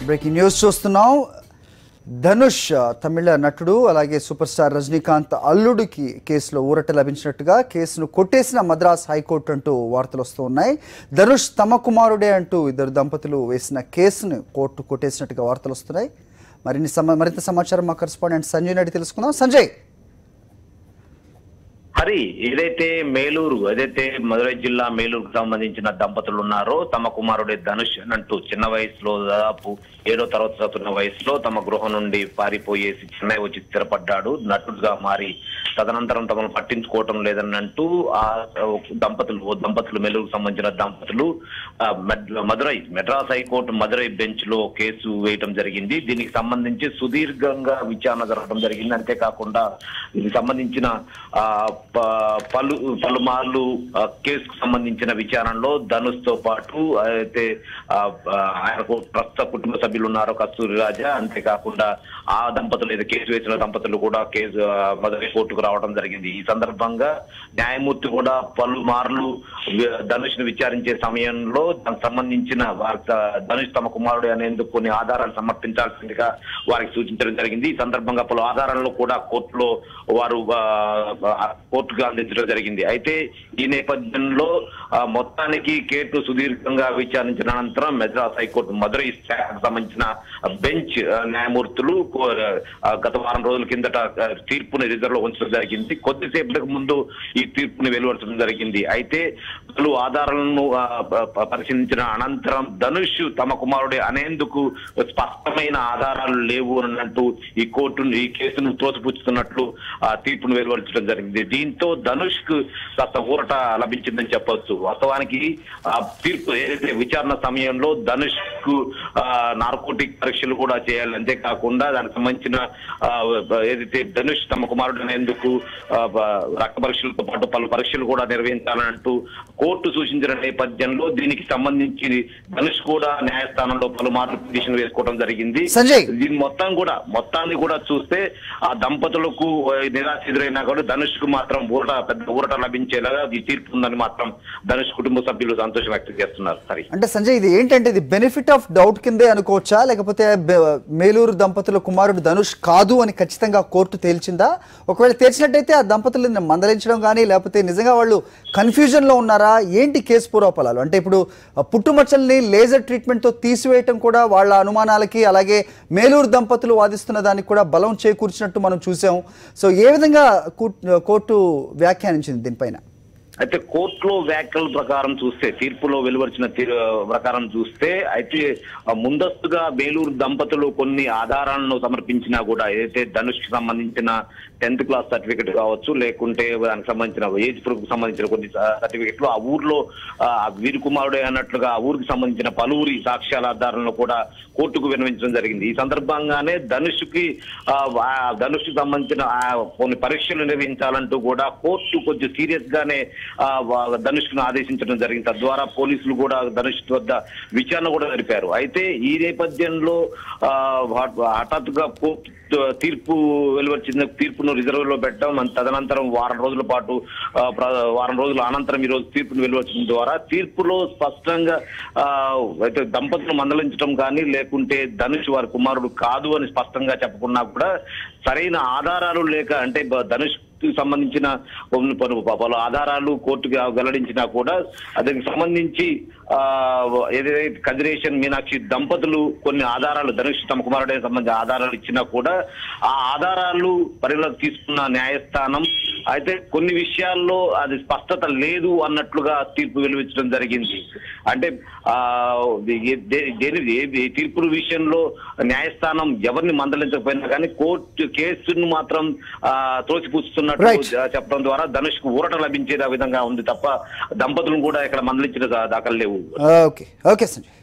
Breaking news చూస్తున్నాం. ధనుష్ తమిళ నటుడు అలాగే సూపర్ స్టార్ రజనీకాంత్ అల్లుడికి కేసులో ఊరట లభించినట్టుగా కేసును కొట్టేసిన మద్రాస్ హైకోర్టు అంటూ వార్తలు వస్తూ ఉన్నాయి. ధనుష్ తమ కుమారుడే అంటూ ఇద్దరు దంపతులు వేసిన కేసును కోర్టు కొట్టేసినట్టుగా వార్తలు వస్తున్నాయి. మరింత సమాచారం మా కరెస్పాండెంట్ సంజయ్ నడి తెలుసుకుందాం. సంజయ్, హరి, ఏదైతే మదురై జిల్లా మేలూరుకు సంబంధించిన దంపతులు ఉన్నారో తమ కుమారుడే ధనుష్ అంటూ చిన్న వయసులో దాదాపు 7వ తరగతి చదువుతున్న వయసులో తమ గృహం నుండి పారిపోయేసి చెన్నై వచ్చి స్థిరపడ్డాడు. నటుడుగా మారి తదనంతరం తమను పట్టించుకోవటం లేదని అంటూ ఆ దంపతులు మేలూరుకు సంబంధించిన దంపతులు మెడ్రాస్ హైకోర్టు మదురై బెంచ్ లో కేసు వేయటం జరిగింది. దీనికి సంబంధించి సుదీర్ఘంగా విచారణ జరగడం జరిగింది. అంతేకాకుండా దీనికి సంబంధించిన పలుమార్లు కేసుకు సంబంధించిన విచారణలో ధనుష్ తో పాటు అయితే ఆయనకు ప్రస్తుత కుటుంబ సభ్యులు ఉన్నారో కస్తూరి రాజా, అంతేకాకుండా ఆ దంపతులు ఏదో కేసు వేసిన దంపతులు కూడా మదురై కోర్టుకు రావడం జరిగింది. ఈ సందర్భంగా న్యాయమూర్తి కూడా పలుమార్లు ధనుష్ ను విచారించే సమయంలో దానికి సంబంధించిన ధనుష్ తమ కుమారుడు అనేందుకు కొన్ని ఆధారాలు సమర్పించాల్సిందిగా వారికి సూచించడం జరిగింది. ఈ సందర్భంగా పలు ఆధారాలను కూడా కోర్టులో వారు కోర్టుకు అందించడం జరిగింది. అయితే ఈ నేపథ్యంలో మొత్తానికి కేసు సుదీర్ఘంగా విచారించిన అనంతరం మెడ్రాస్ హైకోర్టు మదురై శాఖకు సంబంధించిన బెంచ్ న్యాయమూర్తులు గత వారం రోజుల కిందట తీర్పుని రిజర్వ్ లో ఉంచడం జరిగింది. కొద్దిసేపటికి ముందు ఈ తీర్పుని వెలువడటం జరిగింది. అయితే పలు ఆధారాలను పరిశీలించిన అనంతరం ధనుష్ తమ కుమారుడే అనేందుకు స్పష్టమైన ఆధారాలు లేవు అన్నట్టు ఈ కేసును తోసిపుచ్చుతున్నట్లు తీర్పును వెలువరించడం జరిగింది. దీంతో ధనుష్ కు కాస్త ఊరట లభించిందని చెప్పవచ్చు. వాస్తవానికి తీర్పు ఏదైతే విచారణ సమయంలో ధనుష్ కు నార్కోటిక్ పరీక్షలు కూడా చేయాలి. అంతేకాకుండా దానికి సంబంధించిన ఏదైతే ధనుష్ తమ కుమారుడు అనేందుకు రక్త పరీక్షలతో పాటు పలు పరీక్షలు కూడా నిర్వహించాలంటూ కోర్టు సూచించిన నేపథ్యంలో దీనికి సంబంధించి ధనుష్ కూడా న్యాయస్థానంలో పలుమార్లు పిటిషన్ వేసుకోవడం జరిగింది. దీని మొత్తాన్ని కూడా చూస్తే ఆ దంపతులకు నిరాశ ఎదురైనా కూడా ధనుష్ కు మాత్రం పెద్ద ఊరట లభించేలాగా ఈ తీర్పు ఉందని మాత్రం ధనుష్ కుటుంబ సభ్యులు సంతోషం వ్యక్తం చేస్తున్నారు. సరే, అంటే సంజయ్, ఇది ఏంటంటే ఇది బెనిఫిట్ ఆఫ్ డౌట్ కిందే అనుకోవచ్చా, లేకపోతే మేలూరు దంపతుల కుమారుడు ధనుష్ కాదు అని ఖచ్చితంగా కోర్టు తేల్చిందా? ఒకవేళ తేల్చినట్టయితే ఆ దంపతులను మందలించడం కానీ లేకపోతే నిజంగా వాళ్ళు కన్ఫ్యూజన్ లో ఉన్నారా? ఏంటి కేసు పూర్వఫలాలు? అంటే ఇప్పుడు పుట్టుమచ్చల్ని లేజర్ ట్రీట్మెంట్ తో తీసివేయటం కూడా వాళ్ళ అనుమానాలకి, అలాగే మేలూరు దంపతులు వాదిస్తున్న దానికి కూడా బలం చేకూర్చినట్టు మనం చూసాం. సో ఏ విధంగా కోర్టు వ్యాఖ్యానించింది దీనిపైన? అయితే కోర్టులో వ్యాఖ్యల ప్రకారం చూస్తే, తీర్పులో వెలువరిచిన ప్రకారం చూస్తే అయితే ముందస్తుగా మేలూరు దంపతులు కొన్ని ఆధారాలను సమర్పించినా కూడా ఏదైతే ధనుష్ కి సంబంధించిన 10th క్లాస్ సర్టిఫికెట్ కావచ్చు, లేకుంటే దానికి సంబంధించిన ఏజ్ ప్రూఫ్ కు సంబంధించిన కొన్ని సర్టిఫికెట్లు ఆ ఊర్లో వీరి కుమారుడే అన్నట్లుగా ఆ ఊరికి సంబంధించిన పలువురి సాక్ష్యాల ఆధారాలను కూడా కోర్టుకు విన్నవించడం జరిగింది. ఈ సందర్భంగానే ధనుష్ కి సంబంధించిన కొన్ని పరీక్షలు నిర్వహించాలంటూ కూడా కోర్టు కొంచెం సీరియస్ గానే ధనుష్ ను ఆదేశించడం జరిగింది. తద్వారా పోలీసులు కూడా ధనుష్ వద్ద విచారణ కూడా జరిపారు. అయితే ఈ నేపథ్యంలో హఠాత్తుగా తీర్పు వెలువరించిన తీర్పును రిజర్వ్ లో పెట్టడం, తదనంతరం వారం రోజుల అనంతరం ఈ రోజు తీర్పును వెలువరించడం ద్వారా తీర్పులో స్పష్టంగా అయితే దంపతులు మందలించడం కానీ లేకుంటే ధనుష్ వారి కుమారుడు కాదు అని స్పష్టంగా చెప్పకున్నా కూడా సరైన ఆధారాలు లేక, అంటే ధనుష్ సంబంధించిన పలు ఆధారాలు కోర్టుకు వెల్లడించినా కూడా దానికి సంబంధించి ఏదైతే కదిరేషన్ మీనాక్షి దంపతులు కొన్ని ఆధారాలు ధనుష్ తమ కుమారుడే సంబంధించిన ఆధారాలు ఇచ్చినా కూడా ఆ ఆధారాలు పరిగణలోకి తీసుకున్న న్యాయస్థానం అయితే కొన్ని విషయాల్లో అది స్పష్టత లేదు అన్నట్లుగా తీర్పు వెలువరించడం జరిగింది. అంటే తీర్పు విషయంలో న్యాయస్థానం ఎవరిని మందలించకపోయినా కానీ కోర్టు కేసును మాత్రం తోసిపుచ్చుతున్నట్టు చెప్పడం ద్వారా ధనుష్ కు ఊరట లభించేది ఆ విధంగా ఉంది తప్ప దంపతులను కూడా ఇక్కడ మందలించిన దాఖలు లేవు. ఓకే సంజయ్.